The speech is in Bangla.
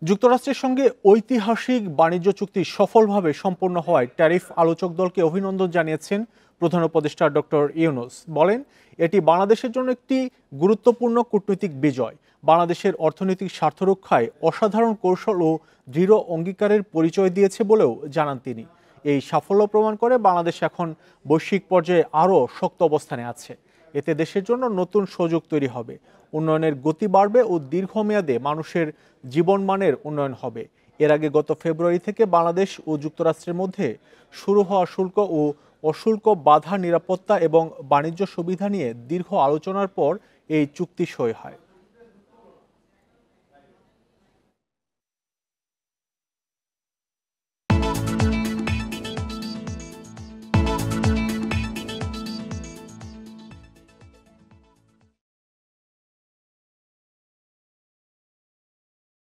যুক্তরাষ্ট্রের সঙ্গে ঐতিহাসিক বাণিজ্য চুক্তি সফলভাবে সম্পন্ন হওয়ায় ট্যারিফ আলোচক দলকে অভিনন্দন জানিয়েছেন প্রধান উপদেষ্টা ডক্টর ইউনূস। বলেন, এটি বাংলাদেশের জন্য একটি গুরুত্বপূর্ণ কূটনৈতিক বিজয়। বাংলাদেশের অর্থনৈতিক স্বার্থ রক্ষায় অসাধারণ কৌশল ও দৃঢ় অঙ্গীকারের পরিচয় দিয়েছে বলেও জানান তিনি। এই সাফল্য প্রমাণ করে বাংলাদেশ এখন বৈশ্বিক পর্যায়ে আরও শক্ত অবস্থানে আছে। এতে দেশের জন্য নতুন সুযোগ তৈরি হবে, উন্নয়নের গতি বাড়বে ও দীর্ঘমেয়াদে মানুষের জীবনমানের উন্নয়ন হবে। এর আগে গত ফেব্রুয়ারি থেকে বাংলাদেশ ও যুক্তরাষ্ট্রের মধ্যে শুরু হওয়া শুল্ক ও অশুল্ক বাধা, নিরাপত্তা এবং বাণিজ্য সুবিধা নিয়ে দীর্ঘ আলোচনার পর এই চুক্তি সই হয়।